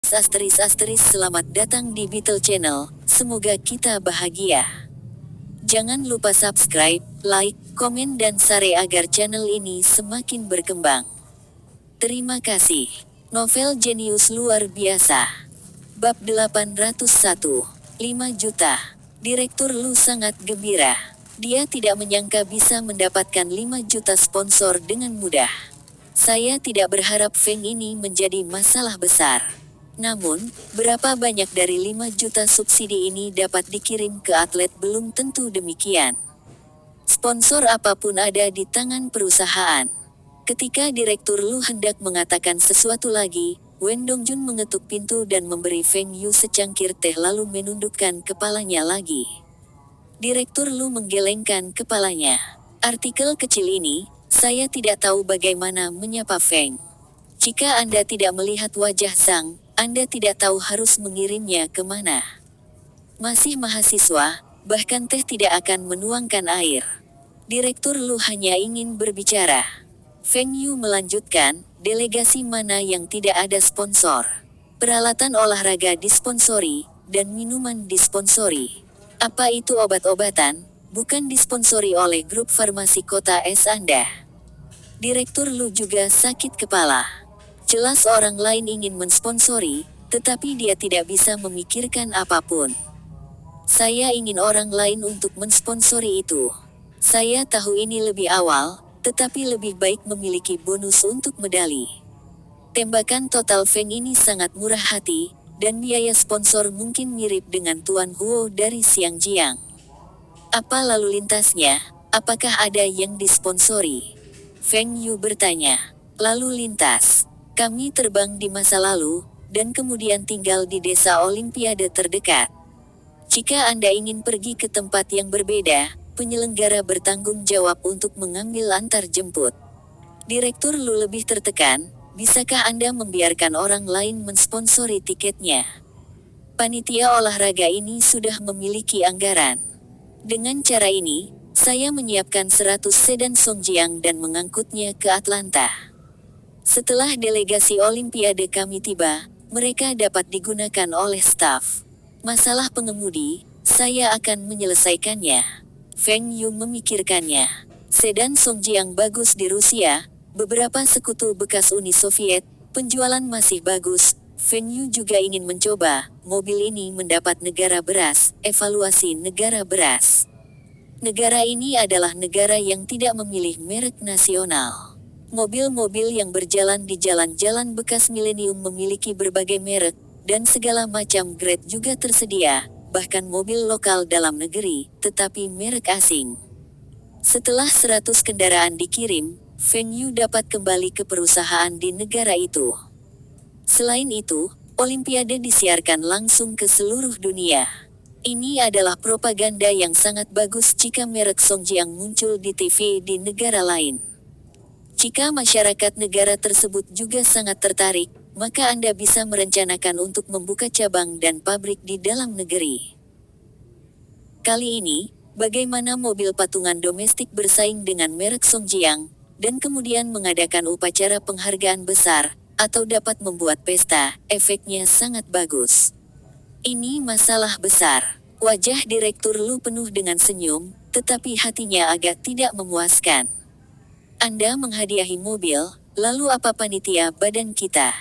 Selamat datang di Beetle Channel, semoga kita bahagia. Jangan lupa subscribe, like, komen dan share agar channel ini semakin berkembang. Terima kasih. Novel jenius luar biasa. Bab 801, 5 juta. Direktur Lu sangat gembira. Dia tidak menyangka bisa mendapatkan 5 juta sponsor dengan mudah. Saya tidak berharap Feng ini menjadi masalah besar. Namun, berapa banyak dari 5 juta subsidi ini dapat dikirim ke atlet belum tentu demikian. Sponsor apapun ada di tangan perusahaan. Ketika Direktur Lu hendak mengatakan sesuatu lagi, Wen Dongjun mengetuk pintu dan memberi Feng Yu secangkir teh lalu menundukkan kepalanya lagi. Direktur Lu menggelengkan kepalanya. Artikel kecil ini, saya tidak tahu bagaimana menyapa Feng. Jika Anda tidak melihat wajah Zhang, Anda tidak tahu harus mengirimnya kemana. Masih mahasiswa, bahkan teh tidak akan menuangkan air. Direktur Lu hanya ingin berbicara. Feng Yu melanjutkan, delegasi mana yang tidak ada sponsor? Peralatan olahraga disponsori, dan minuman disponsori. Apa itu obat-obatan, bukan disponsori oleh grup farmasi kota S Anda? Direktur Lu juga sakit kepala. Jelas orang lain ingin mensponsori, tetapi dia tidak bisa memikirkan apapun. Saya ingin orang lain untuk mensponsori itu. Saya tahu ini lebih awal, tetapi lebih baik memiliki bonus untuk medali. Tembakan total Feng ini sangat murah hati, dan biaya sponsor mungkin mirip dengan Tuan Huo dari Xiangjiang. Apa lalu lintasnya? Apakah ada yang disponsori? Feng Yu bertanya. Lalu lintas. Kami terbang di masa lalu, dan kemudian tinggal di desa Olimpiade terdekat. Jika Anda ingin pergi ke tempat yang berbeda, penyelenggara bertanggung jawab untuk mengambil antar jemput. Direktur Lu lebih tertekan, bisakah Anda membiarkan orang lain mensponsori tiketnya? Panitia olahraga ini sudah memiliki anggaran. Dengan cara ini, saya menyiapkan 100 sedan Songjiang dan mengangkutnya ke Atlanta. Setelah delegasi Olimpiade kami tiba, mereka dapat digunakan oleh staf. Masalah pengemudi, saya akan menyelesaikannya. Feng Yu memikirkannya. Sedan Songjiang bagus di Rusia, beberapa sekutu bekas Uni Soviet, penjualan masih bagus. Feng Yu juga ingin mencoba, mobil ini mendapat negara beras, evaluasi negara beras. Negara ini adalah negara yang tidak memilih merek nasional. Mobil-mobil yang berjalan di jalan-jalan bekas milenium memiliki berbagai merek, dan segala macam grade juga tersedia, bahkan mobil lokal dalam negeri, tetapi merek asing. Setelah 100 kendaraan dikirim, Feng Yu dapat kembali ke perusahaan di negara itu. Selain itu, Olimpiade disiarkan langsung ke seluruh dunia. Ini adalah propaganda yang sangat bagus jika merek Songjiang muncul di TV di negara lain. Jika masyarakat negara tersebut juga sangat tertarik, maka Anda bisa merencanakan untuk membuka cabang dan pabrik di dalam negeri. Kali ini, bagaimana mobil patungan domestik bersaing dengan merek Songjiang, dan kemudian mengadakan upacara penghargaan besar, atau dapat membuat pesta, efeknya sangat bagus. Ini masalah besar. Wajah Direktur Lu penuh dengan senyum, tetapi hatinya agak tidak memuaskan. Anda menghadiahi mobil, lalu apa panitia badan kita?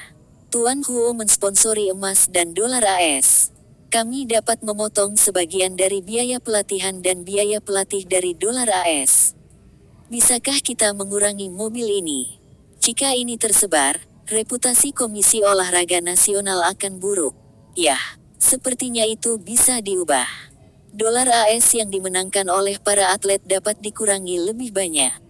Tuan Huo mensponsori emas dan dolar AS. Kami dapat memotong sebagian dari biaya pelatihan dan biaya pelatih dari dolar AS. Bisakah kita mengurangi mobil ini? Jika ini tersebar, reputasi Komisi Olahraga Nasional akan buruk. Yah, sepertinya itu bisa diubah. Dolar AS yang dimenangkan oleh para atlet dapat dikurangi lebih banyak.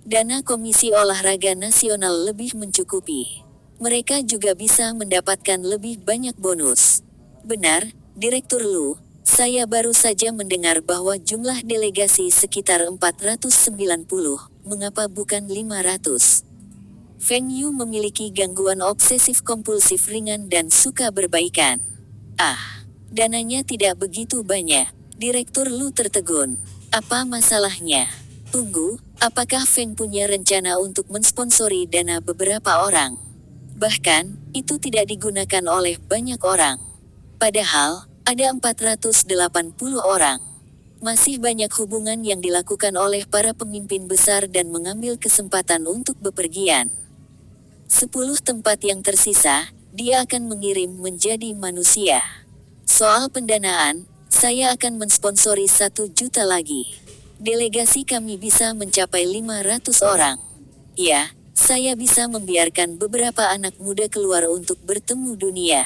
Dana Komisi Olahraga Nasional lebih mencukupi. Mereka juga bisa mendapatkan lebih banyak bonus. Benar, Direktur Lu. Saya baru saja mendengar bahwa jumlah delegasi sekitar 490, mengapa bukan 500? Feng Yu memiliki gangguan obsesif-kompulsif ringan dan suka berbaikan. Dananya tidak begitu banyak. Direktur Lu tertegun. Apa masalahnya? Tunggu, apakah Feng punya rencana untuk mensponsori dana beberapa orang? Bahkan, itu tidak digunakan oleh banyak orang. Padahal, ada 480 orang. Masih banyak hubungan yang dilakukan oleh para pemimpin besar dan mengambil kesempatan untuk bepergian. 10 tempat yang tersisa, dia akan mengirim menjadi manusia. Soal pendanaan, saya akan mensponsori 1 juta lagi. Delegasi kami bisa mencapai 500 orang. Ya, saya bisa membiarkan beberapa anak muda keluar untuk bertemu dunia.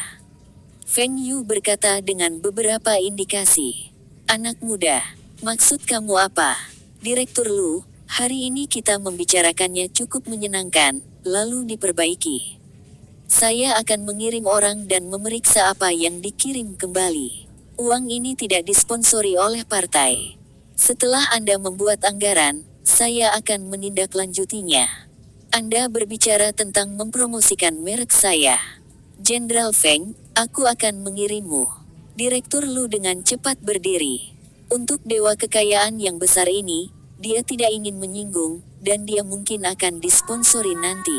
Feng Yu berkata dengan beberapa indikasi. Anak muda, maksud kamu apa? Direktur Lu, hari ini kita membicarakannya cukup menyenangkan, lalu diperbaiki. Saya akan mengirim orang dan memeriksa apa yang dikirim kembali. Uang ini tidak disponsori oleh partai. Setelah Anda membuat anggaran, saya akan menindaklanjutinya. Anda berbicara tentang mempromosikan merek saya. Jenderal Feng, aku akan mengirimmu. Direktur Lu dengan cepat berdiri. Untuk dewa kekayaan yang besar ini, dia tidak ingin menyinggung, dan dia mungkin akan disponsori nanti.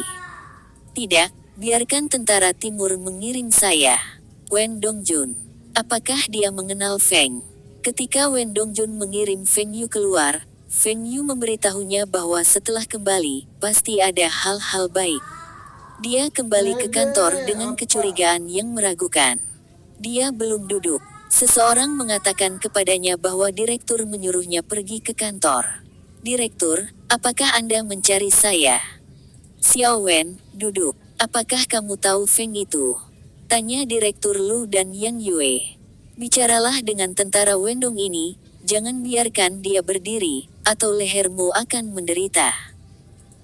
Tidak, biarkan tentara timur mengirim saya. Wen Dongjun. Apakah dia mengenal Feng? Ketika Wen Dongjun mengirim Feng Yu keluar, Feng Yu memberitahunya bahwa setelah kembali, pasti ada hal-hal baik. Dia kembali ke kantor dengan kecurigaan yang meragukan. Dia belum duduk. Seseorang mengatakan kepadanya bahwa direktur menyuruhnya pergi ke kantor. Direktur, apakah Anda mencari saya? Xiao Wen, duduk. Apakah kamu tahu Feng itu? Tanya Direktur Lu dan Yang Yue. Bicaralah dengan tentara Wendong ini, jangan biarkan dia berdiri, atau lehermu akan menderita.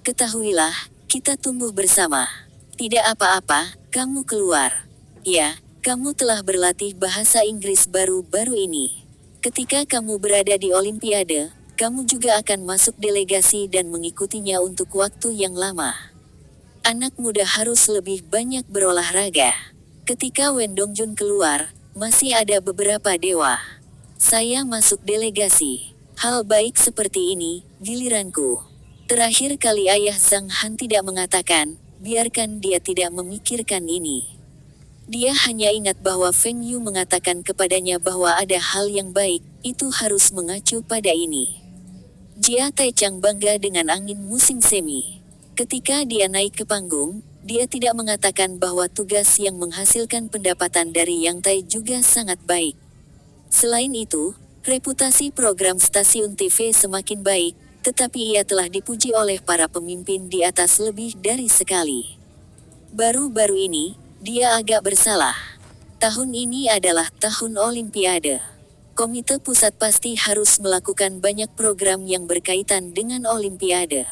Ketahuilah, kita tumbuh bersama. Tidak apa-apa, kamu keluar. Ya, kamu telah berlatih bahasa Inggris baru-baru ini. Ketika kamu berada di Olimpiade, kamu juga akan masuk delegasi dan mengikutinya untuk waktu yang lama. Anak muda harus lebih banyak berolahraga. Ketika Wen Dongjun keluar, masih ada beberapa dewa. Saya masuk delegasi. Hal baik seperti ini, giliranku. Terakhir kali ayah Zhang Han tidak mengatakan, biarkan dia tidak memikirkan ini. Dia hanya ingat bahwa Feng Yu mengatakan kepadanya bahwa ada hal yang baik, itu harus mengacu pada ini. Jia Taichang bangga dengan angin musim semi. Ketika dia naik ke panggung, dia tidak mengatakan bahwa tugas yang menghasilkan pendapatan dari Yang Tai juga sangat baik. Selain itu, reputasi program stasiun TV semakin baik, tetapi ia telah dipuji oleh para pemimpin di atas lebih dari sekali. Baru-baru ini, dia agak bersalah. Tahun ini adalah tahun Olimpiade. Komite pusat pasti harus melakukan banyak program yang berkaitan dengan Olimpiade.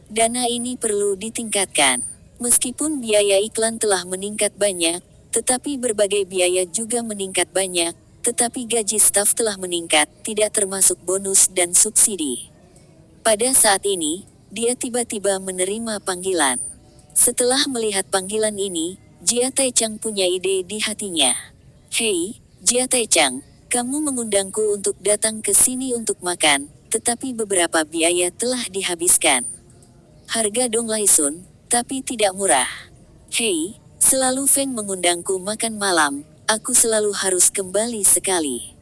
Dana ini perlu ditingkatkan. Meskipun biaya iklan telah meningkat banyak, tetapi berbagai biaya juga meningkat banyak, tetapi gaji staf telah meningkat, tidak termasuk bonus dan subsidi. Pada saat ini, dia tiba-tiba menerima panggilan. Setelah melihat panggilan ini, Jia Taichang punya ide di hatinya. Hei, Jia Taichang, kamu mengundangku untuk datang ke sini untuk makan, tetapi beberapa biaya telah dihabiskan. Harga Dong Lai Sun, tapi tidak murah. Hei, selalu Feng mengundangku makan malam, aku selalu harus kembali sekali.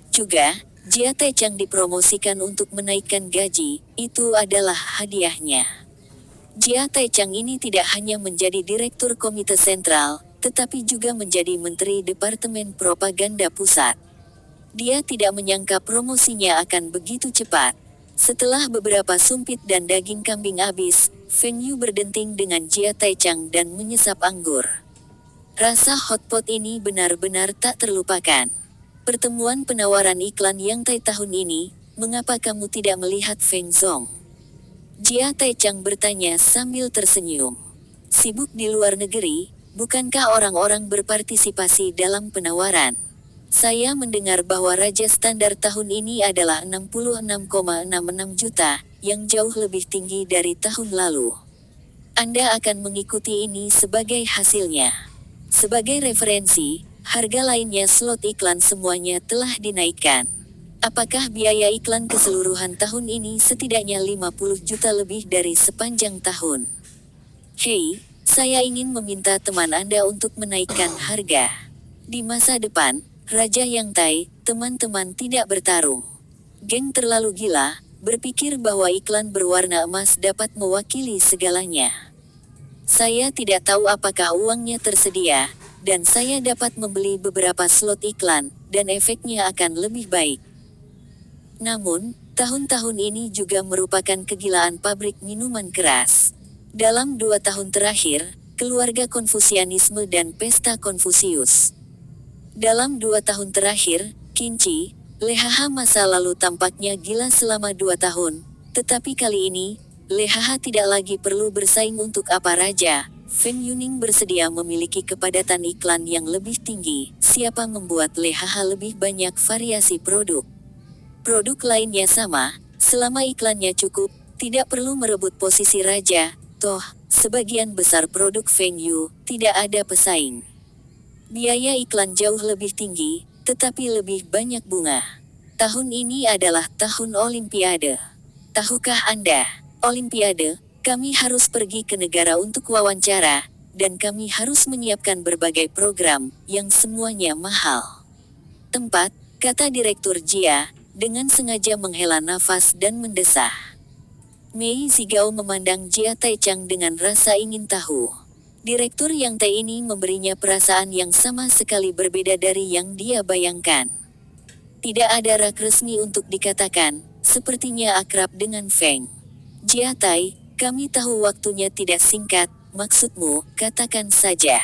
Juga, Jia Taichang dipromosikan untuk menaikkan gaji, itu adalah hadiahnya. Jia Taichang ini tidak hanya menjadi direktur komite sentral, tetapi juga menjadi menteri Departemen Propaganda Pusat. Dia tidak menyangka promosinya akan begitu cepat. Setelah beberapa sumpit dan daging kambing habis, Feng Yu berdenting dengan Jia Taichang dan menyesap anggur. Rasa hotpot ini benar-benar tak terlupakan. Pertemuan penawaran iklan Yang Tai tahun ini, mengapa kamu tidak melihat Feng Zong? Jia Taichang bertanya sambil tersenyum. Sibuk di luar negeri, bukankah orang-orang berpartisipasi dalam penawaran? Saya mendengar bahwa raja standar tahun ini adalah 66,66 juta, yang jauh lebih tinggi dari tahun lalu. Anda akan mengikuti ini sebagai hasilnya. Sebagai referensi, harga lainnya slot iklan semuanya telah dinaikkan. Apakah biaya iklan keseluruhan tahun ini setidaknya 50 juta lebih dari sepanjang tahun? Hei, Saya ingin meminta teman Anda untuk menaikkan harga. Di masa depan, Raja Yang Tai, teman-teman tidak bertarung. Geng terlalu gila, berpikir bahwa iklan berwarna emas dapat mewakili segalanya. Saya tidak tahu apakah uangnya tersedia, dan saya dapat membeli beberapa slot iklan, dan efeknya akan lebih baik. Namun, tahun-tahun ini juga merupakan kegilaan pabrik minuman keras. Dalam 2 tahun terakhir, keluarga Konfusianisme dan pesta Konfusius. Dalam 2 tahun terakhir, Qinci, LHH masa lalu tampaknya gila selama 2 tahun, tetapi kali ini, LHH tidak lagi perlu bersaing untuk apa Raja. Feng Yuning bersedia memiliki kepadatan iklan yang lebih tinggi. Siapa membuat LHH lebih banyak variasi produk? Produk lainnya sama, selama iklannya cukup, tidak perlu merebut posisi Raja. Toh, sebagian besar produk Feng Yu tidak ada pesaing. Biaya iklan jauh lebih tinggi, tetapi lebih banyak bunga. Tahun ini adalah tahun Olimpiade. Tahukah Anda, Olimpiade, kami harus pergi ke negara untuk wawancara, dan kami harus menyiapkan berbagai program, yang semuanya mahal. Tempat, kata Direktur Jia, dengan sengaja menghela nafas dan mendesah. Mei Zigao memandang Jia Taichang dengan rasa ingin tahu. Direktur Yang Tai ini memberinya perasaan yang sama sekali berbeda dari yang dia bayangkan. Tidak ada rak resmi untuk dikatakan, sepertinya akrab dengan Feng. Jia Tai, kami tahu waktunya tidak singkat, maksudmu, katakan saja.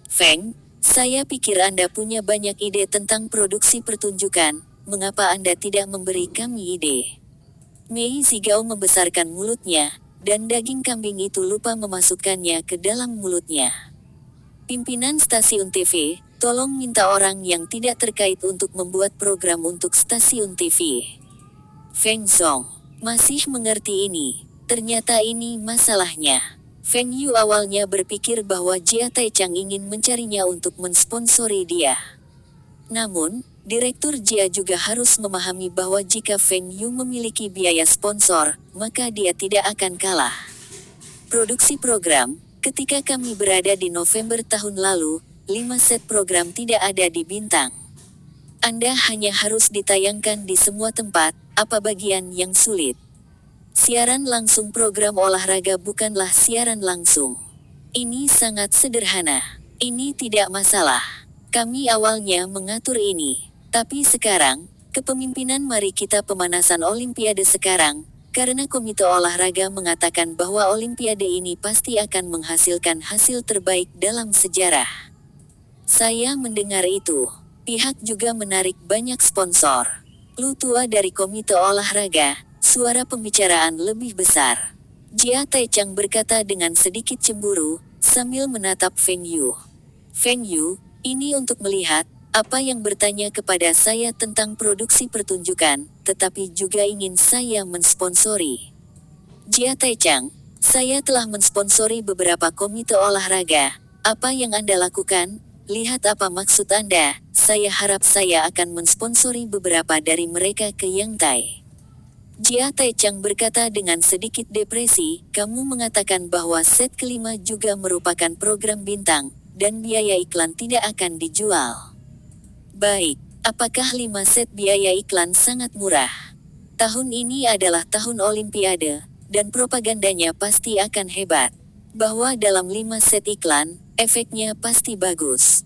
Feng, saya pikir Anda punya banyak ide tentang produksi pertunjukan, mengapa Anda tidak memberi kami ide? Mei Zigao membesarkan mulutnya, dan daging kambing itu lupa memasukkannya ke dalam mulutnya. Pimpinan stasiun TV, tolong minta orang yang tidak terkait untuk membuat program untuk stasiun TV. Feng Zong masih mengerti ini. Ternyata ini masalahnya. Feng Yu awalnya berpikir bahwa Jia Taichang ingin mencarinya untuk mensponsori dia. Namun, Direktur Jia juga harus memahami bahwa jika Feng Yu memiliki biaya sponsor, maka dia tidak akan kalah. Produksi program, ketika kami berada di November tahun lalu, 5 set program tidak ada di Bintang. Anda hanya harus ditayangkan di semua tempat, apa bagian yang sulit? Siaran langsung program olahraga bukanlah siaran langsung. Ini sangat sederhana. Ini tidak masalah. Kami awalnya mengatur ini. Tapi sekarang, kepemimpinan mari kita pemanasan Olimpiade sekarang, karena komite olahraga mengatakan bahwa Olimpiade ini pasti akan menghasilkan hasil terbaik dalam sejarah. Saya mendengar itu. Pihak juga menarik banyak sponsor. Lu tua dari komite olahraga, suara pembicaraan lebih besar. Jia Taichang berkata dengan sedikit cemburu, sambil menatap Feng Yu. Feng Yu, ini untuk melihat, apa yang bertanya kepada saya tentang produksi pertunjukan, tetapi juga ingin saya mensponsori. Jia Taichang, saya telah mensponsori beberapa komite olahraga. Apa yang Anda lakukan? Lihat apa maksud Anda, saya harap saya akan mensponsori beberapa dari mereka ke Yang Tai. Jia Taichang berkata dengan sedikit depresi, kamu mengatakan bahwa set kelima juga merupakan program bintang, dan biaya iklan tidak akan dijual. Baik, apakah 5 set biaya iklan sangat murah? Tahun ini adalah tahun Olimpiade, dan propagandanya pasti akan hebat. Bahwa dalam 5 set iklan, efeknya pasti bagus.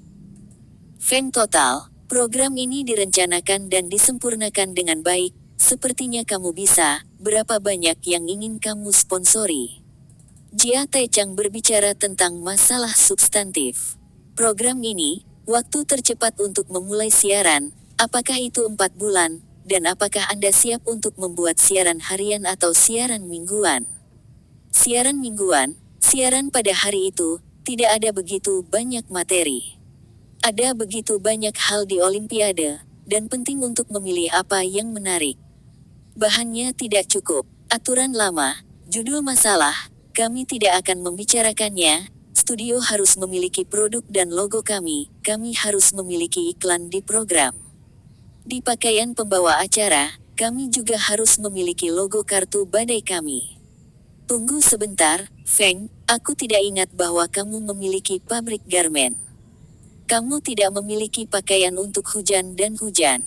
Feng total, program ini direncanakan dan disempurnakan dengan baik, sepertinya kamu bisa, berapa banyak yang ingin kamu sponsori? Jia Taichang berbicara tentang masalah substantif. Program ini, waktu tercepat untuk memulai siaran, apakah itu 4 bulan, dan apakah Anda siap untuk membuat siaran harian atau siaran mingguan? Siaran mingguan, siaran pada hari itu, tidak ada begitu banyak materi. Ada begitu banyak hal di Olimpiade, dan penting untuk memilih apa yang menarik. Bahannya tidak cukup, aturan lama, judul masalah, kami tidak akan membicarakannya. Studio harus memiliki produk dan logo kami harus memiliki iklan di program. Di pakaian pembawa acara, kami juga harus memiliki logo kartu badai kami. Tunggu sebentar, Feng, Aku tidak ingat bahwa kamu memiliki pabrik garmen. Kamu tidak memiliki pakaian untuk hujan dan hujan.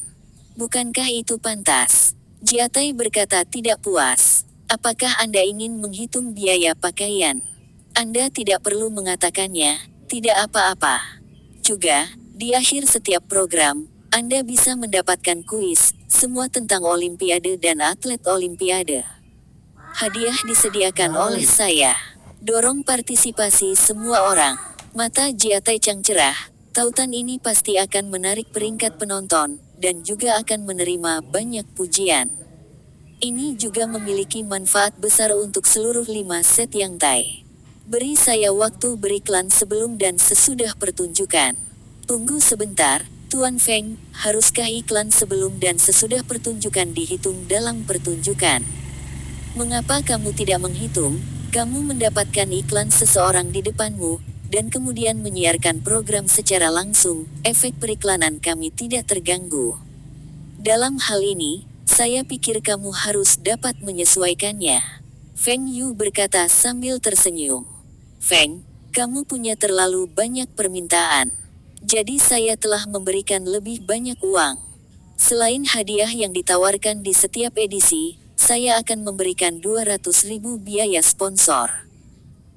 Bukankah itu pantas? Jiatai berkata tidak puas. Apakah Anda ingin menghitung biaya pakaian? Anda tidak perlu mengatakannya, tidak apa-apa. Juga, di akhir setiap program, Anda bisa mendapatkan kuis, semua tentang Olimpiade dan atlet Olimpiade. Hadiah disediakan oleh saya. Dorong partisipasi semua orang. Mata Jiatai Chang cerah. Tautan ini pasti akan menarik peringkat penonton, dan juga akan menerima banyak pujian. Ini juga memiliki manfaat besar untuk seluruh 5 set yang tai. Beri saya waktu beriklan sebelum dan sesudah pertunjukan. Tunggu sebentar, Tuan Feng, haruskah iklan sebelum dan sesudah pertunjukan dihitung dalam pertunjukan? Mengapa kamu tidak menghitung? Kamu mendapatkan iklan seseorang di depanmu, dan kemudian menyiarkan program secara langsung, efek periklanan kami tidak terganggu. Dalam hal ini, saya pikir kamu harus dapat menyesuaikannya. Feng Yu berkata sambil tersenyum. Feng, kamu punya terlalu banyak permintaan. Jadi saya telah memberikan lebih banyak uang. Selain hadiah yang ditawarkan di setiap edisi, saya akan memberikan 200.000 biaya sponsor.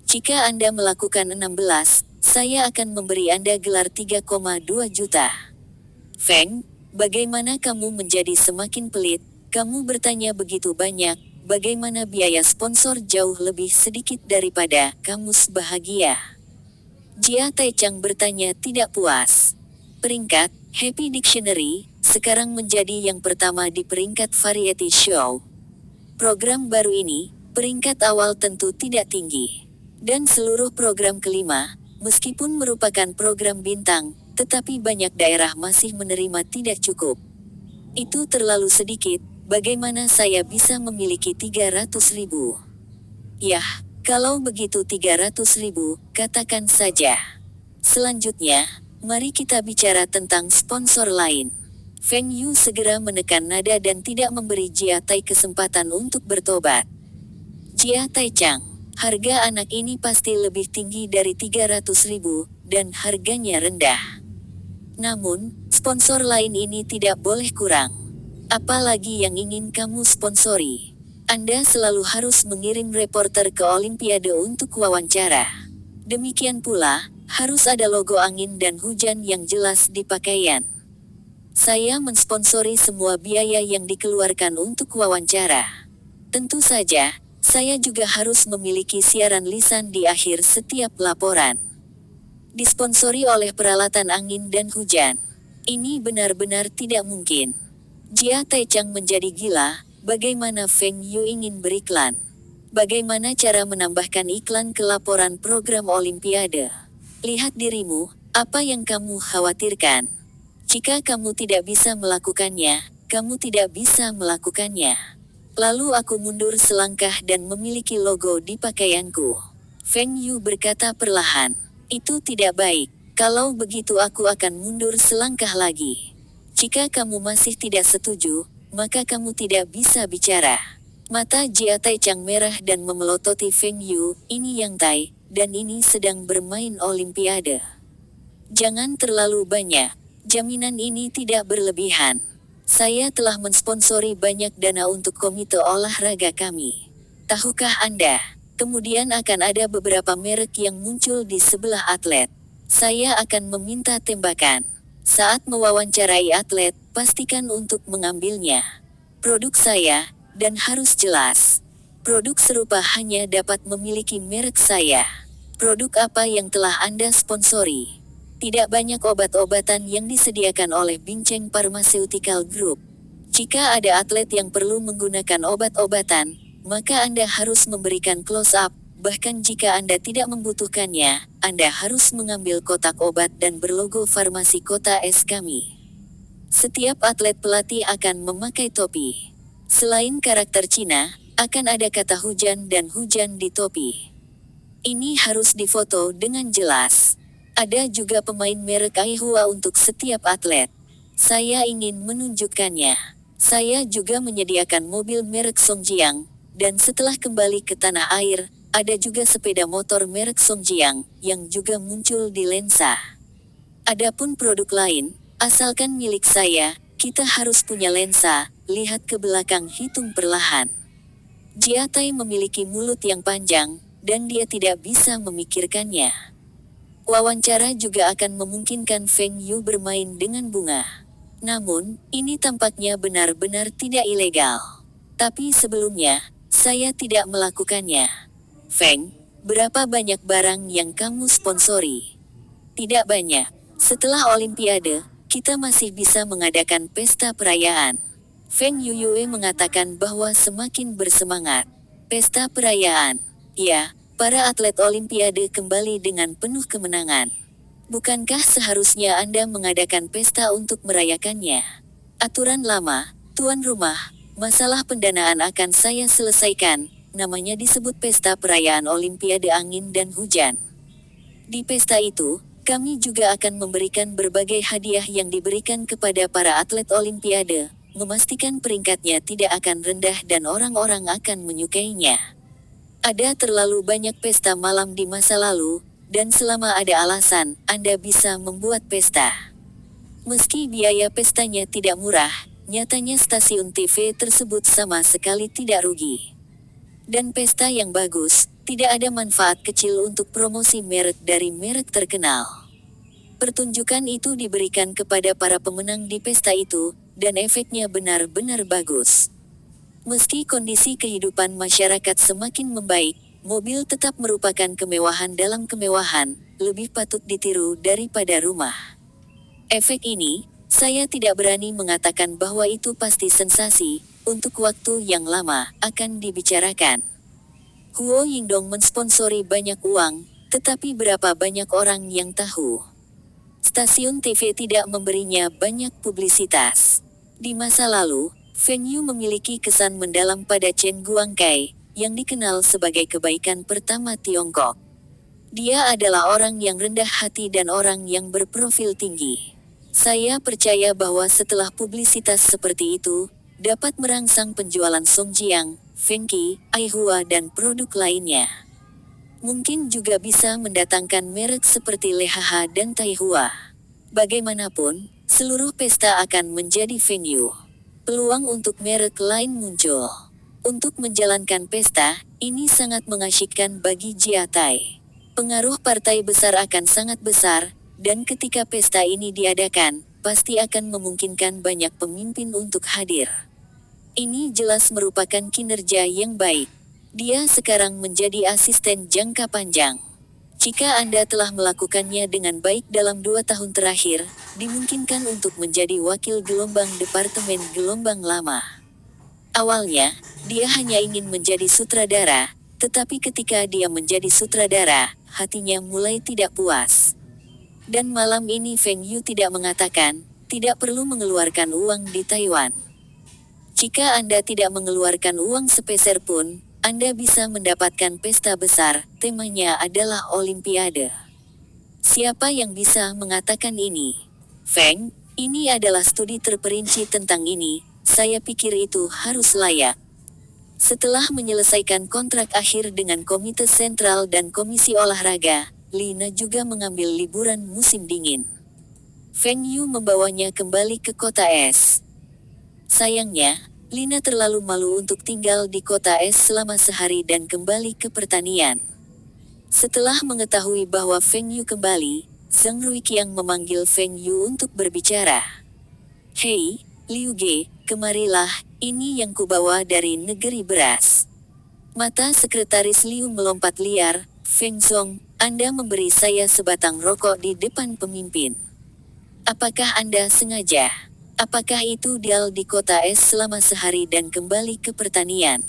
Jika Anda melakukan 16, saya akan memberi Anda gelar 3,2 juta. Feng, bagaimana kamu menjadi semakin pelit? Kamu bertanya begitu banyak, bagaimana biaya sponsor jauh lebih sedikit daripada kamus bahagia? Jia Taichang bertanya tidak puas. Peringkat, Happy Dictionary, sekarang menjadi yang pertama di peringkat variety show. Program baru ini, peringkat awal tentu tidak tinggi. Dan seluruh program kelima, meskipun merupakan program bintang, tetapi banyak daerah masih menerima tidak cukup. Itu terlalu sedikit, bagaimana saya bisa memiliki 300.000? Yah, kalau begitu 300.000, katakan saja. Selanjutnya, mari kita bicara tentang sponsor lain. Feng Yu segera menekan nada dan tidak memberi Jia Tai kesempatan untuk bertobat. Jia Tai Chang, harga anak ini pasti lebih tinggi dari 300.000, dan harganya rendah. Namun, sponsor lain ini tidak boleh kurang. Apalagi yang ingin kamu sponsori? Anda selalu harus mengirim reporter ke Olimpiade untuk wawancara. Demikian pula, harus ada logo angin dan hujan yang jelas di pakaian. Saya mensponsori semua biaya yang dikeluarkan untuk wawancara. Tentu saja, saya juga harus memiliki siaran lisan di akhir setiap laporan. Disponsori oleh peralatan angin dan hujan. Ini benar-benar tidak mungkin. Jia Taichang menjadi gila, bagaimana Feng Yu ingin beriklan? Bagaimana cara menambahkan iklan ke laporan program Olimpiade? Lihat dirimu, apa yang kamu khawatirkan? Jika kamu tidak bisa melakukannya, kamu tidak bisa melakukannya. Lalu aku mundur selangkah dan memiliki logo di pakaianku. Feng Yu berkata perlahan. Itu tidak baik. Kalau begitu aku akan mundur selangkah lagi. Jika kamu masih tidak setuju, maka kamu tidak bisa bicara. Mata Jia Taichang merah dan memelototi Feng Yu, ini yang tai, dan ini sedang bermain Olimpiade. Jangan terlalu banyak. Jaminan ini tidak berlebihan. Saya telah mensponsori banyak dana untuk komite olahraga kami. Tahukah Anda? Kemudian akan ada beberapa merek yang muncul di sebelah atlet. Saya akan meminta tembakan. Saat mewawancarai atlet, pastikan untuk mengambilnya. Produk saya, dan harus jelas. Produk serupa hanya dapat memiliki merek saya. Produk apa yang telah Anda sponsori? Tidak banyak obat-obatan yang disediakan oleh Bincheng Pharmaceutical Group. Jika ada atlet yang perlu menggunakan obat-obatan, maka Anda harus memberikan close-up, bahkan jika Anda tidak membutuhkannya, Anda harus mengambil kotak obat dan berlogo farmasi kota S kami. Setiap atlet pelatih akan memakai topi. Selain karakter Cina, akan ada kata hujan dan hujan di topi. Ini harus difoto dengan jelas. Ada juga pemain merek Aihua untuk setiap atlet. Saya ingin menunjukkannya. Saya juga menyediakan mobil merek Songjiang, dan setelah kembali ke tanah air, ada juga sepeda motor merek Songjiang, yang juga muncul di lensa. Adapun produk lain, asalkan milik saya, kita harus punya lensa, lihat ke belakang hitung perlahan. Jiatai memiliki mulut yang panjang, dan dia tidak bisa memikirkannya. Wawancara juga akan memungkinkan Feng Yu bermain dengan bunga. Namun, ini tampaknya benar-benar tidak ilegal. Tapi sebelumnya, saya tidak melakukannya. Feng, berapa banyak barang yang kamu sponsori? Tidak banyak. Setelah Olimpiade, kita masih bisa mengadakan pesta perayaan. Feng Yuyue mengatakan bahwa semakin bersemangat. Pesta perayaan. Ya, para atlet Olimpiade kembali dengan penuh kemenangan. Bukankah seharusnya Anda mengadakan pesta untuk merayakannya? Aturan lama, tuan rumah, masalah pendanaan akan saya selesaikan, namanya disebut Pesta Perayaan Olimpiade Angin dan Hujan. Di pesta itu, kami juga akan memberikan berbagai hadiah yang diberikan kepada para atlet Olimpiade, memastikan peringkatnya tidak akan rendah dan orang-orang akan menyukainya. Ada terlalu banyak pesta malam di masa lalu, dan selama ada alasan, Anda bisa membuat pesta. Meski biaya pestanya tidak murah, nyatanya stasiun TV tersebut sama sekali tidak rugi. Dan pesta yang bagus, tidak ada manfaat kecil untuk promosi merek dari merek terkenal. Pertunjukan itu diberikan kepada para pemenang di pesta itu, dan efeknya benar-benar bagus. Meski kondisi kehidupan masyarakat semakin membaik, mobil tetap merupakan kemewahan dalam kemewahan, lebih patut ditiru daripada rumah. Efek ini, saya tidak berani mengatakan bahwa itu pasti sensasi, untuk waktu yang lama, akan dibicarakan. Huo Yingdong mensponsori banyak uang, tetapi berapa banyak orang yang tahu? Stasiun TV tidak memberinya banyak publisitas. Di masa lalu, Feng Yu memiliki kesan mendalam pada Chen Guangkai, yang dikenal sebagai kebaikan pertama Tiongkok. Dia adalah orang yang rendah hati dan orang yang berprofil tinggi. Saya percaya bahwa setelah publisitas seperti itu, dapat merangsang penjualan Songjiang, Fengqi, Aihua dan produk lainnya. Mungkin juga bisa mendatangkan merek seperti Lehaha dan Taihua. Bagaimanapun, seluruh pesta akan menjadi venue. Peluang untuk merek lain muncul. Untuk menjalankan pesta, ini sangat mengasyikkan bagi Jiatai. Pengaruh partai besar akan sangat besar, dan ketika pesta ini diadakan, pasti akan memungkinkan banyak pemimpin untuk hadir. Ini jelas merupakan kinerja yang baik. Dia sekarang menjadi asisten jangka panjang. Jika Anda telah melakukannya dengan baik dalam 2 tahun terakhir, dimungkinkan untuk menjadi wakil gelombang Departemen Gelombang Lama. Awalnya, dia hanya ingin menjadi sutradara, tetapi ketika dia menjadi sutradara, hatinya mulai tidak puas. Dan malam ini Feng Yu tidak mengatakan, tidak perlu mengeluarkan uang di Taiwan. Jika Anda tidak mengeluarkan uang sepeser pun, Anda bisa mendapatkan pesta besar, temanya adalah Olimpiade. Siapa yang bisa mengatakan ini? Feng, ini adalah studi terperinci tentang ini, saya pikir itu harus layak. Setelah menyelesaikan kontrak akhir dengan Komite Sentral dan Komisi Olahraga, Lina juga mengambil liburan musim dingin. Feng Yu membawanya kembali ke kota es. Sayangnya, Lina terlalu malu untuk tinggal di kota es selama sehari dan kembali ke pertanian. Setelah mengetahui bahwa Feng Yu kembali, Zhang Ruiqiang memanggil Feng Yu untuk berbicara. Hei, Liu Ge, kemarilah, ini yang kubawa dari negeri beras. Mata sekretaris Liu melompat liar. Feng Zong, Anda memberi saya sebatang rokok di depan pemimpin. Apakah Anda sengaja? Apakah itu dial di kota es selama sehari dan kembali ke pertanian?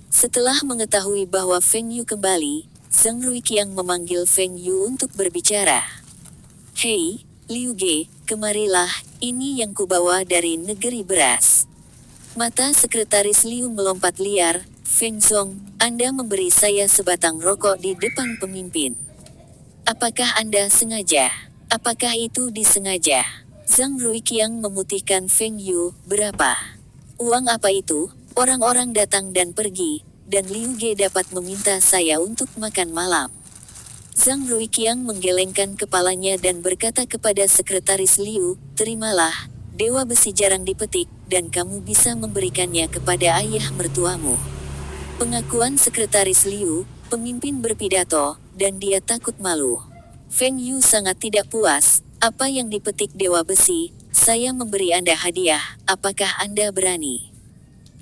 Setelah mengetahui bahwa Feng Yu kembali, Zhang Ruiqiang memanggil Feng Yu untuk berbicara. Hei, Liu Ge, kemarilah, ini yang kubawa dari negeri beras. Mata sekretaris Liu melompat liar. Feng Zong, Anda memberi saya sebatang rokok di depan pemimpin. Apakah Anda sengaja? Apakah itu disengaja? Zhang Ruiqiang memutihkan Feng Yu, berapa? Uang apa itu? Orang-orang datang dan pergi, dan Liu Ge dapat meminta saya untuk makan malam. Zhang Ruiqiang menggelengkan kepalanya dan berkata kepada sekretaris Liu, terimalah, dewa besi jarang dipetik, dan kamu bisa memberikannya kepada ayah mertuamu. Pengakuan sekretaris Liu, pemimpin berpidato, dan dia takut malu. Feng Yu sangat tidak puas. Apa yang dipetik dewa besi? Saya memberi Anda hadiah, apakah Anda berani?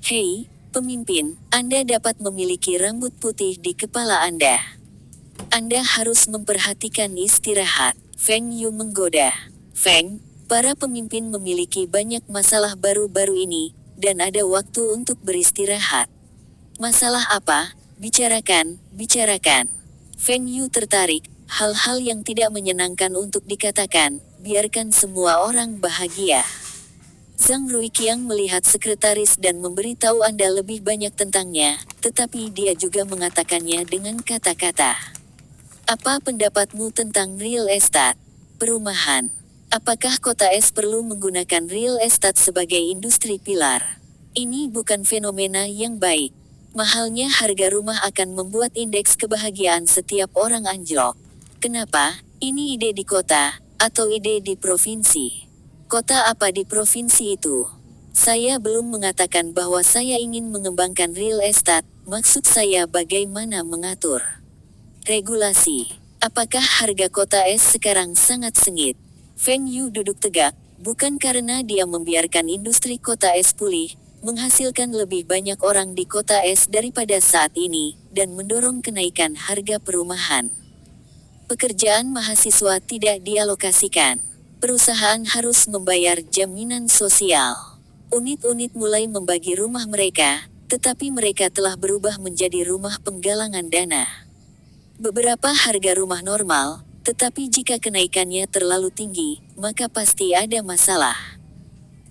Hei, pemimpin, Anda dapat memiliki rambut putih di kepala Anda. Anda harus memperhatikan istirahat. Feng Yu menggoda. Feng, para pemimpin memiliki banyak masalah baru-baru ini, dan ada waktu untuk beristirahat. Masalah apa? Bicarakan, bicarakan. Feng Yu tertarik. Hal-hal yang tidak menyenangkan untuk dikatakan, biarkan semua orang bahagia. Zhang Ruiqiang melihat sekretaris dan memberitahu Anda lebih banyak tentangnya, tetapi dia juga mengatakannya dengan kata-kata. Apa pendapatmu tentang real estate? Perumahan. Apakah kota es perlu menggunakan real estate sebagai industri pilar? Ini bukan fenomena yang baik. Mahalnya harga rumah akan membuat indeks kebahagiaan setiap orang anjlok. Kenapa? Ini ide di kota, atau ide di provinsi? Kota apa di provinsi itu? Saya belum mengatakan bahwa saya ingin mengembangkan real estate, maksud saya bagaimana mengatur regulasi. Apakah harga kota es sekarang sangat sengit? Feng Yu duduk tegak, bukan karena dia membiarkan industri kota es pulih, menghasilkan lebih banyak orang di kota es daripada saat ini, dan mendorong kenaikan harga perumahan. Pekerjaan mahasiswa tidak dialokasikan. Perusahaan harus membayar jaminan sosial. Unit-unit mulai membagi rumah mereka, tetapi mereka telah berubah menjadi rumah penggalangan dana. Beberapa harga rumah normal, tetapi jika kenaikannya terlalu tinggi, maka pasti ada masalah.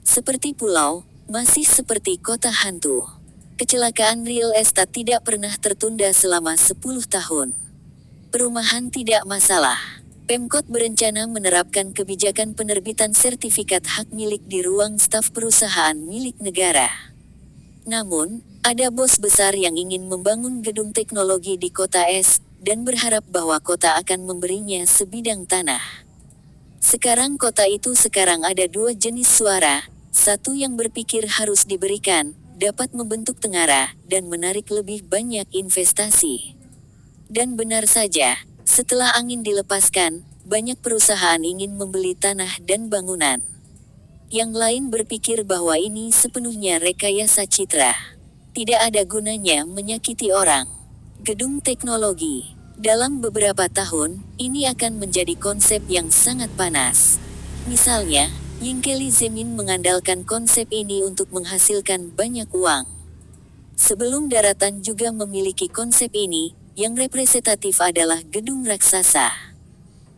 Seperti pulau, masih seperti kota hantu. Kecelakaan real estate tidak pernah tertunda selama 10 tahun. Perumahan tidak masalah. Pemkot berencana menerapkan kebijakan penerbitan sertifikat hak milik di ruang staf perusahaan milik negara. Namun, ada bos besar yang ingin membangun gedung teknologi di kota es, dan berharap bahwa kota akan memberinya sebidang tanah. Sekarang kota itu sekarang ada dua jenis suara, satu yang berpikir harus diberikan, dapat membentuk tengara, dan menarik lebih banyak investasi. Dan benar saja, setelah angin dilepaskan, banyak perusahaan ingin membeli tanah dan bangunan. Yang lain berpikir bahwa ini sepenuhnya rekayasa citra. Tidak ada gunanya menyakiti orang. Gedung teknologi. Dalam beberapa tahun, ini akan menjadi konsep yang sangat panas. Misalnya, Yingkeli Zemin mengandalkan konsep ini untuk menghasilkan banyak uang. Sebelum daratan juga memiliki konsep ini, yang representatif adalah gedung raksasa.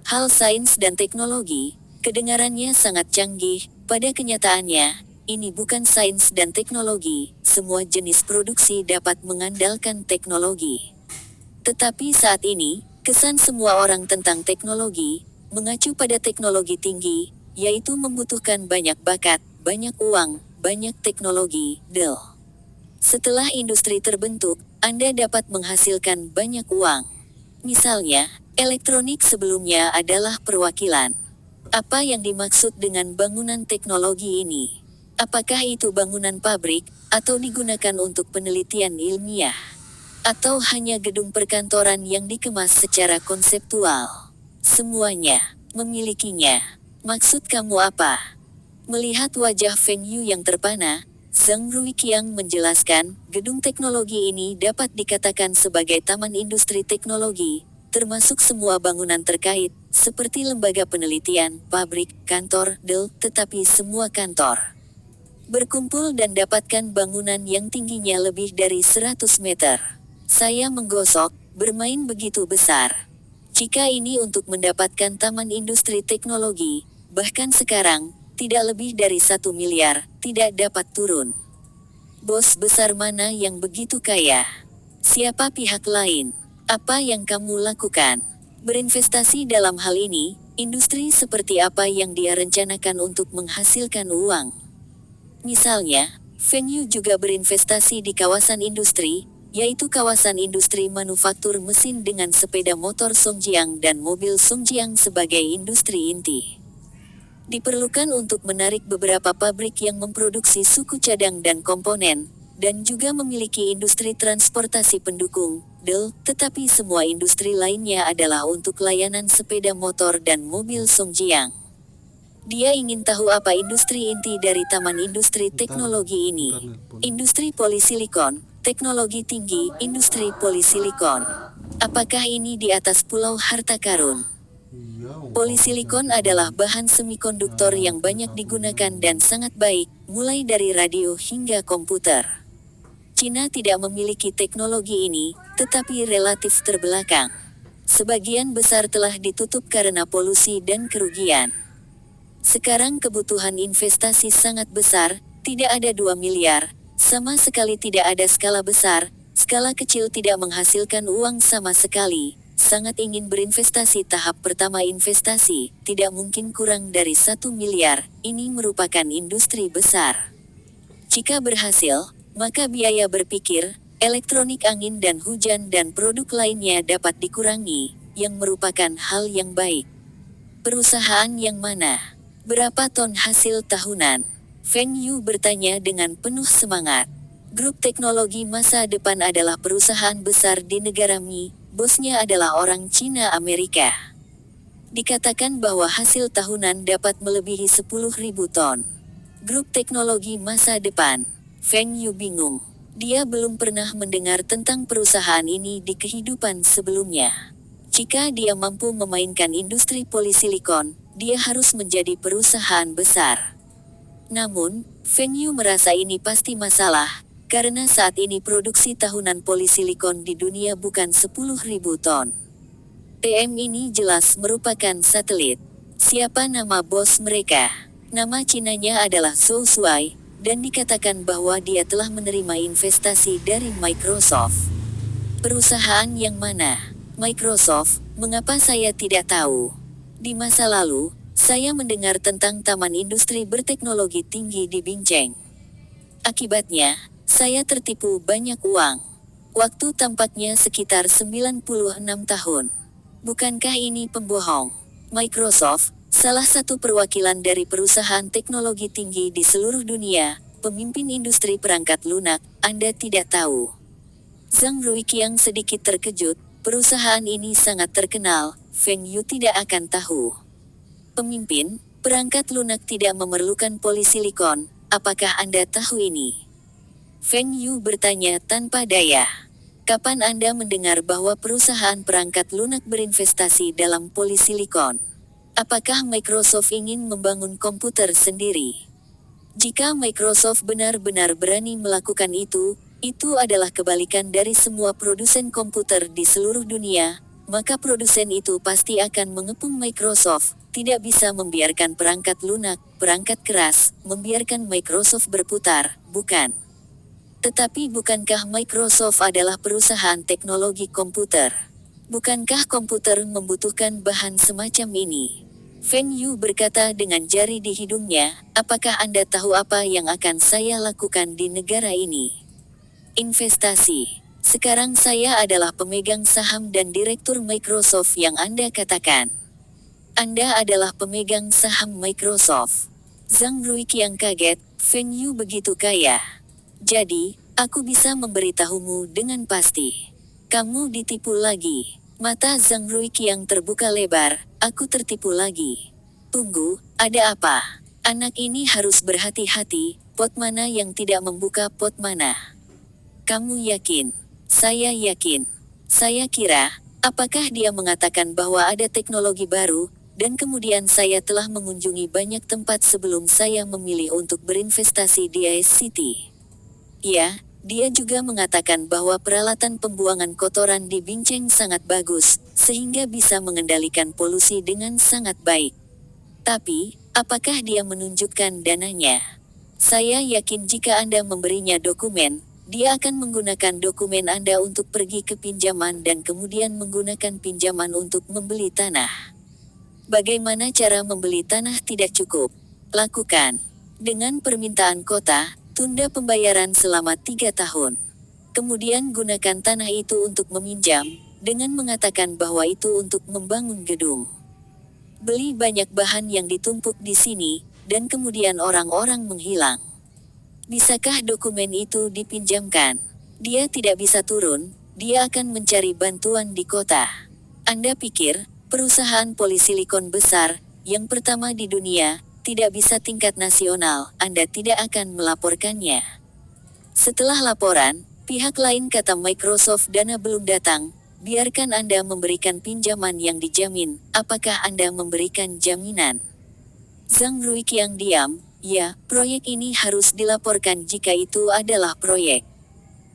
Hal sains dan teknologi, kedengarannya sangat canggih, pada kenyataannya, ini bukan sains dan teknologi, semua jenis produksi dapat mengandalkan teknologi. Tetapi saat ini, kesan semua orang tentang teknologi, mengacu pada teknologi tinggi, yaitu membutuhkan banyak bakat, banyak uang, banyak teknologi, Setelah industri terbentuk, Anda dapat menghasilkan banyak uang. Misalnya, elektronik sebelumnya adalah perwakilan. Apa yang dimaksud dengan bangunan teknologi ini? Apakah itu bangunan pabrik, atau digunakan untuk penelitian ilmiah? Atau hanya gedung perkantoran yang dikemas secara konseptual? Semuanya memilikinya. Maksud kamu apa? Melihat wajah Feng Yu yang terpana, Zhang Ruiqiang menjelaskan, gedung teknologi ini dapat dikatakan sebagai taman industri teknologi, termasuk semua bangunan terkait, seperti lembaga penelitian, pabrik, kantor, tetapi semua kantor berkumpul dan dapatkan bangunan yang tingginya lebih dari 100 meter. Saya menggosok, bermain begitu besar. Jika ini untuk mendapatkan taman industri teknologi, bahkan sekarang, tidak lebih dari 1 miliar, tidak dapat turun. Bos besar mana yang begitu kaya? Siapa pihak lain? Apa yang kamu lakukan? Berinvestasi dalam hal ini, industri seperti apa yang dia rencanakan untuk menghasilkan uang? Misalnya, Feng Yu juga berinvestasi di kawasan industri, yaitu kawasan industri manufaktur mesin dengan sepeda motor Songjiang dan mobil Songjiang sebagai industri inti. Diperlukan untuk menarik beberapa pabrik yang memproduksi suku cadang dan komponen, dan juga memiliki industri transportasi pendukung, tetapi semua industri lainnya adalah untuk layanan sepeda motor dan mobil Songjiang. Dia ingin tahu apa industri inti dari Taman Industri Teknologi ini. Industri polisilikon, teknologi tinggi, industri polisilikon. Apakah ini di atas Pulau Harta Karun? Polisilikon adalah bahan semikonduktor yang banyak digunakan dan sangat baik, mulai dari radio hingga komputer. Cina tidak memiliki teknologi ini, tetapi relatif terbelakang. Sebagian besar telah ditutup karena polusi dan kerugian. Sekarang kebutuhan investasi sangat besar, tidak ada 2 miliar, sama sekali tidak ada skala besar, skala kecil tidak menghasilkan uang sama sekali, sangat ingin berinvestasi tahap pertama investasi, tidak mungkin kurang dari 1 miliar, ini merupakan industri besar. Jika berhasil, maka biaya berpikir, elektronik angin dan hujan dan produk lainnya dapat dikurangi, yang merupakan hal yang baik. Perusahaan yang mana? Berapa ton hasil tahunan? Feng Yu bertanya dengan penuh semangat. Grup teknologi masa depan adalah perusahaan besar di negara Mi, bosnya adalah orang Cina Amerika. Dikatakan bahwa hasil tahunan dapat melebihi 10.000 ton. Grup teknologi masa depan. Feng Yu bingung. Dia belum pernah mendengar tentang perusahaan ini di kehidupan sebelumnya. Jika dia mampu memainkan industri polisilikon, dia harus menjadi perusahaan besar. Namun, Feng Yu merasa ini pasti masalah, karena saat ini produksi tahunan polisilikon di dunia bukan 10.000 ton. TM ini jelas merupakan satelit. Siapa nama bos mereka? Nama Cinanya adalah Zhou Shuai, dan dikatakan bahwa dia telah menerima investasi dari Microsoft. Perusahaan yang mana? Microsoft, mengapa saya tidak tahu? Di masa lalu, saya mendengar tentang Taman Industri Berteknologi Tinggi di Bincang. Akibatnya, saya tertipu banyak uang. Waktu tampaknya sekitar 96 tahun. Bukankah ini pembohong? Microsoft, salah satu perwakilan dari perusahaan teknologi tinggi di seluruh dunia, pemimpin industri perangkat lunak, Anda tidak tahu. Zhang Ruiqiang sedikit terkejut, perusahaan ini sangat terkenal, Feng Yu tidak akan tahu. Pemimpin, perangkat lunak tidak memerlukan polisilikon, apakah Anda tahu ini? Feng Yu bertanya tanpa daya. Kapan Anda mendengar bahwa perusahaan perangkat lunak berinvestasi dalam polisilikon? Apakah Microsoft ingin membangun komputer sendiri? Jika Microsoft benar-benar berani melakukan itu adalah kebalikan dari semua produsen komputer di seluruh dunia, maka produsen itu pasti akan mengepung Microsoft, tidak bisa membiarkan perangkat lunak, perangkat keras, membiarkan Microsoft berputar, bukan? Tetapi bukankah Microsoft adalah perusahaan teknologi komputer? Bukankah komputer membutuhkan bahan semacam ini? Feng Yu berkata dengan jari di hidungnya, apakah Anda tahu apa yang akan saya lakukan di negara ini? Investasi. Sekarang saya adalah pemegang saham dan direktur Microsoft yang Anda katakan. Anda adalah pemegang saham Microsoft. Zhang Ruiqiang kaget, Feng Yu begitu kaya. Jadi, aku bisa memberitahumu dengan pasti. Kamu ditipu lagi. Mata Zhang Ruiqiang terbuka lebar, aku tertipu lagi. Tunggu, ada apa? Anak ini harus berhati-hati, pot mana yang tidak membuka pot mana. Kamu yakin? Saya yakin. Saya kira, apakah dia mengatakan bahwa ada teknologi baru, dan kemudian saya telah mengunjungi banyak tempat sebelum saya memilih untuk berinvestasi di ICT. Ya, dia juga mengatakan bahwa peralatan pembuangan kotoran di Bincang sangat bagus, sehingga bisa mengendalikan polusi dengan sangat baik. Tapi, apakah dia menunjukkan dananya? Saya yakin jika Anda memberinya dokumen, dia akan menggunakan dokumen Anda untuk pergi ke pinjaman dan kemudian menggunakan pinjaman untuk membeli tanah. Bagaimana cara membeli tanah tidak cukup? Lakukan. Dengan permintaan kota, tunda pembayaran selama 3 tahun. Kemudian gunakan tanah itu untuk meminjam, dengan mengatakan bahwa itu untuk membangun gedung. Beli banyak bahan yang ditumpuk di sini, dan kemudian orang-orang menghilang. Bisakah dokumen itu dipinjamkan? Dia tidak bisa turun, dia akan mencari bantuan di kota. Anda pikir, perusahaan polisilikon besar, yang pertama di dunia, tidak bisa tingkat nasional, Anda tidak akan melaporkannya. Setelah laporan, pihak lain kata Microsoft dana belum datang, biarkan Anda memberikan pinjaman yang dijamin, apakah Anda memberikan jaminan? Zhang Ruiqiang diam, ya, proyek ini harus dilaporkan jika itu adalah proyek.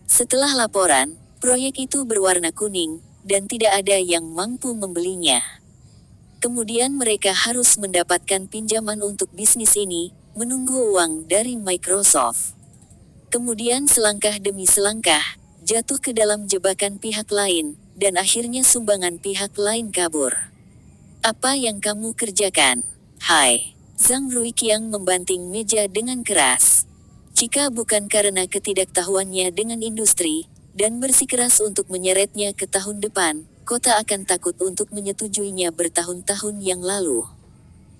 Setelah laporan, proyek itu berwarna kuning, dan tidak ada yang mampu membelinya. Kemudian mereka harus mendapatkan pinjaman untuk bisnis ini, menunggu uang dari Microsoft. Kemudian selangkah demi selangkah, jatuh ke dalam jebakan pihak lain, dan akhirnya sumbangan pihak lain kabur. Apa yang kamu kerjakan? Hai. Zhang Ruiqiang membanting meja dengan keras. Jika bukan karena ketidaktahuannya dengan industri, dan bersikeras untuk menyeretnya ke tahun depan, kota akan takut untuk menyetujuinya bertahun-tahun yang lalu.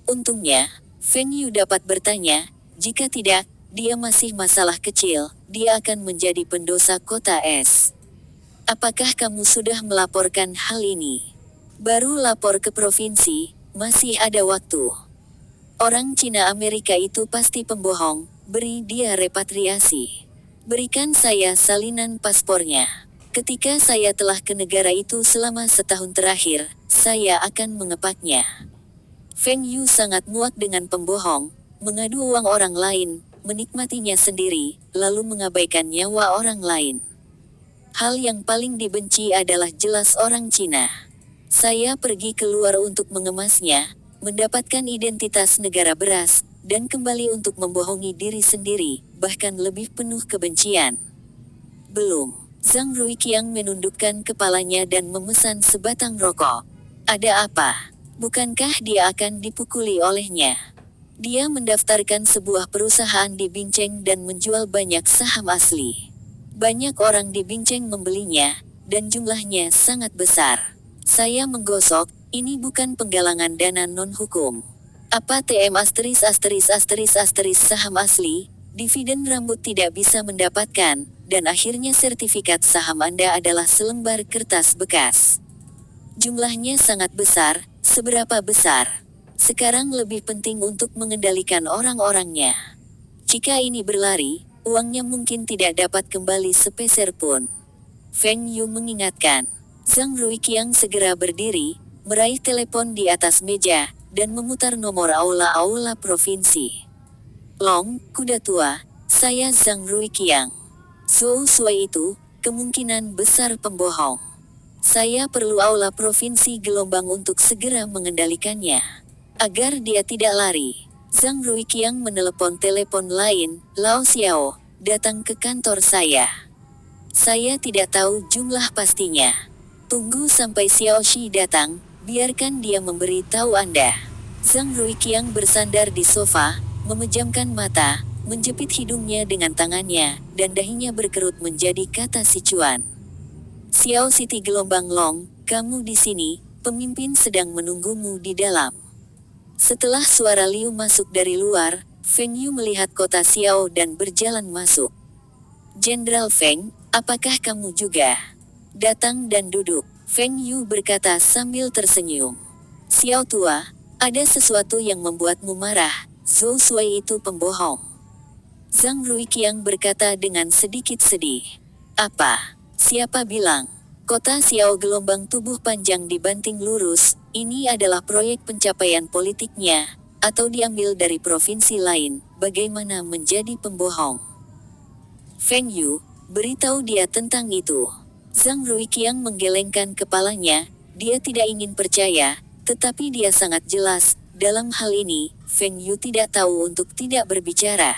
Untungnya, Feng Yu dapat bertanya, jika tidak, dia masih masalah kecil, dia akan menjadi pendosa kota es. Apakah kamu sudah melaporkan hal ini? Baru lapor ke provinsi, masih ada waktu. Orang Cina Amerika itu pasti pembohong, beri dia repatriasi. Berikan saya salinan paspornya. Ketika saya telah ke negara itu selama setahun terakhir, saya akan mengepaknya. Feng Yu sangat muak dengan pembohong, mengadu uang orang lain, menikmatinya sendiri, lalu mengabaikan nyawa orang lain. Hal yang paling dibenci adalah jelas orang Cina. Saya pergi keluar untuk mengemasnya, mendapatkan identitas negara beras, dan kembali untuk membohongi diri sendiri, bahkan lebih penuh kebencian. Belum. Zhang Ruiqiang menundukkan kepalanya dan memesan sebatang rokok. Ada apa? Bukankah dia akan dipukuli olehnya? Dia mendaftarkan sebuah perusahaan di Bincheng dan menjual banyak saham asli. Banyak orang di Bincheng membelinya, dan jumlahnya sangat besar. Saya menggosok, ini bukan penggalangan dana non-hukum. Apa TM saham asli, dividen rambut tidak bisa mendapatkan, dan akhirnya sertifikat saham Anda adalah selembar kertas bekas. Jumlahnya sangat besar, seberapa besar? Sekarang lebih penting untuk mengendalikan orang-orangnya. Jika ini berlari, uangnya mungkin tidak dapat kembali sepeser pun. Feng Yu mengingatkan. Zhang Ruiqiang segera berdiri, meraih telepon di atas meja, dan memutar nomor aula-aula provinsi. Long, kuda tua, saya Zhang Ruiqiang. Zhou Sui itu, kemungkinan besar pembohong. Saya perlu aula provinsi Gelombang untuk segera mengendalikannya. Agar dia tidak lari, Zhang Ruiqiang menelepon telepon lain, Lao Xiao, datang ke kantor saya. Saya tidak tahu jumlah pastinya. Tunggu sampai Xiao Shi datang, biarkan dia memberi tahu Anda. Zhang Ruiqiang bersandar di sofa, memejamkan mata, menjepit hidungnya dengan tangannya, dan dahinya berkerut menjadi kata Sichuan. Xiao Siti Gelombang Long, kamu di sini, pemimpin sedang menunggumu di dalam. Setelah suara Liu masuk dari luar, Feng Yu melihat kota Xiao dan berjalan masuk. Jenderal Feng, apakah kamu juga? Datang dan duduk, Feng Yu berkata sambil tersenyum. Xiao tua, ada sesuatu yang membuatmu marah, Zhou Sui itu pembohong. Zhang Ruiqiang berkata dengan sedikit sedih. Apa? Siapa bilang? Kota Xiao gelombang tubuh panjang dibanting lurus, ini adalah proyek pencapaian politiknya, atau diambil dari provinsi lain, bagaimana menjadi pembohong? Feng Yu, beritahu dia tentang itu. Zhang Ruiqiang menggelengkan kepalanya, dia tidak ingin percaya, tetapi dia sangat jelas, dalam hal ini, Feng Yu tidak tahu untuk tidak berbicara.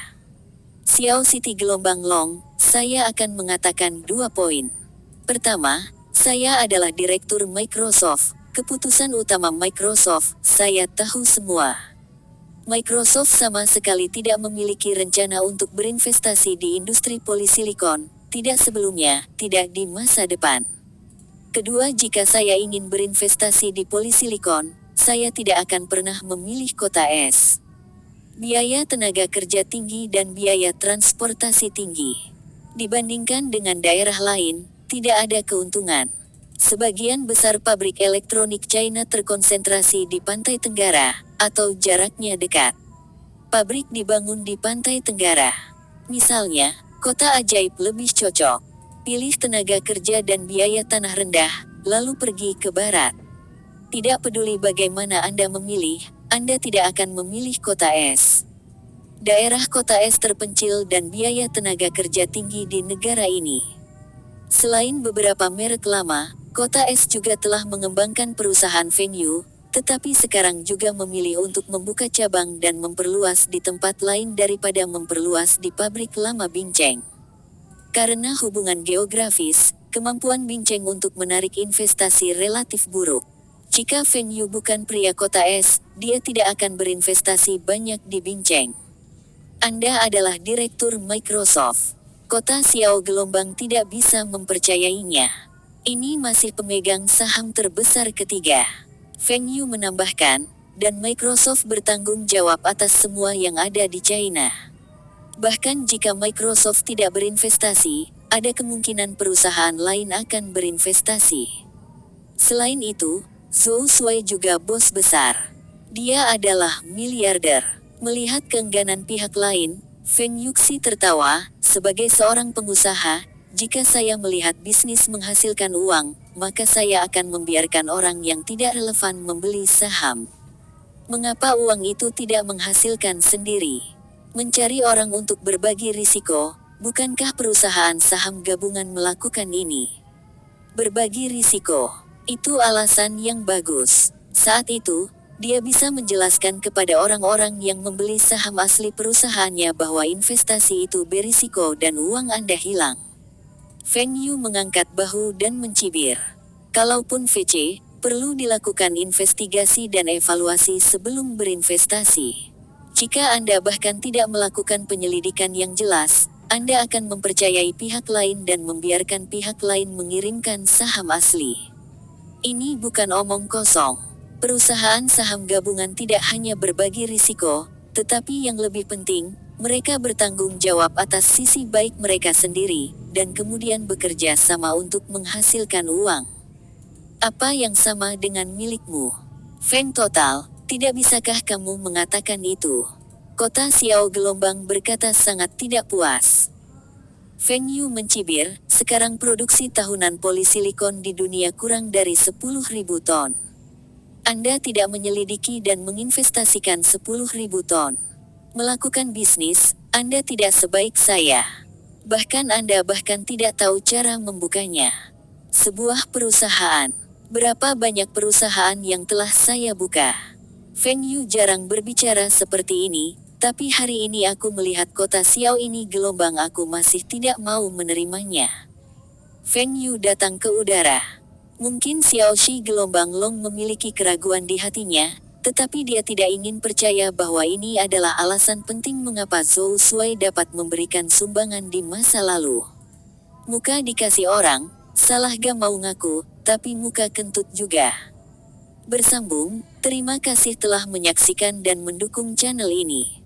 Xiao Siti Gelombang Long, saya akan mengatakan 2 poin. Pertama, saya adalah direktur Microsoft, keputusan utama Microsoft, saya tahu semua. Microsoft sama sekali tidak memiliki rencana untuk berinvestasi di industri polisilikon, tidak sebelumnya, tidak di masa depan. Kedua, jika saya ingin berinvestasi di Polisilikon, saya tidak akan pernah memilih kota es. Biaya tenaga kerja tinggi dan biaya transportasi tinggi. Dibandingkan dengan daerah lain, tidak ada keuntungan. Sebagian besar pabrik elektronik China terkonsentrasi di pantai tenggara, atau jaraknya dekat. Pabrik dibangun di pantai tenggara. Misalnya, kota ajaib lebih cocok. Pilih tenaga kerja dan biaya tanah rendah, lalu pergi ke barat. Tidak peduli bagaimana Anda memilih, Anda tidak akan memilih kota es. Daerah kota es terpencil dan biaya tenaga kerja tinggi di negara ini. Selain beberapa merek lama, kota es juga telah mengembangkan perusahaan venue, tetapi sekarang juga memilih untuk membuka cabang dan memperluas di tempat lain daripada memperluas di pabrik lama Bincheng. Karena hubungan geografis, kemampuan Bincheng untuk menarik investasi relatif buruk. Jika venue bukan pria kota es, dia tidak akan berinvestasi banyak di Bincheng. Anda adalah direktur Microsoft. Kota Xiao Gelombang tidak bisa mempercayainya. Ini masih pemegang saham terbesar ketiga. Venue menambahkan, dan Microsoft bertanggung jawab atas semua yang ada di China. Bahkan jika Microsoft tidak berinvestasi, ada kemungkinan perusahaan lain akan berinvestasi. Selain itu, Zhou Shuai juga bos besar. Dia adalah miliarder. Melihat keengganan pihak lain, Feng Yuxi tertawa, sebagai seorang pengusaha, jika saya melihat bisnis menghasilkan uang, maka saya akan membiarkan orang yang tidak relevan membeli saham. Mengapa uang itu tidak menghasilkan sendiri? Mencari orang untuk berbagi risiko, bukankah perusahaan saham gabungan melakukan ini? Berbagi risiko, itu alasan yang bagus. Saat itu, dia bisa menjelaskan kepada orang-orang yang membeli saham asli perusahaannya bahwa investasi itu berisiko dan uang Anda hilang. Feng Yu mengangkat bahu dan mencibir. Kalaupun VC, perlu dilakukan investigasi dan evaluasi sebelum berinvestasi. Jika Anda bahkan tidak melakukan penyelidikan yang jelas, Anda akan mempercayai pihak lain dan membiarkan pihak lain mengirimkan saham asli. Ini bukan omong kosong. Perusahaan saham gabungan tidak hanya berbagi risiko, tetapi yang lebih penting, mereka bertanggung jawab atas sisi baik mereka sendiri, dan kemudian bekerja sama untuk menghasilkan uang. Apa yang sama dengan milikmu? Feng Total. Tidak bisakah kamu mengatakan itu? Kota Xiao Gelombang berkata sangat tidak puas. Feng Yu mencibir, sekarang produksi tahunan polisilikon di dunia kurang dari 10.000 ton. Anda tidak menyelidiki dan menginvestasikan 10.000 ton. Melakukan bisnis, Anda tidak sebaik saya. Bahkan Anda bahkan tidak tahu cara membukanya. Sebuah perusahaan. Berapa banyak perusahaan yang telah saya buka? Feng Yu jarang berbicara seperti ini, tapi hari ini aku melihat kota Xiao ini gelombang aku masih tidak mau menerimanya. Feng Yu datang ke udara. Mungkin Xiao Shi Gelombang Long memiliki keraguan di hatinya, tetapi dia tidak ingin percaya bahwa ini adalah alasan penting mengapa Zhou Shuai dapat memberikan sumbangan di masa lalu. Muka dikasih orang, salah gak mau ngaku, tapi muka kentut juga. Bersambung, terima kasih telah menyaksikan dan mendukung channel ini.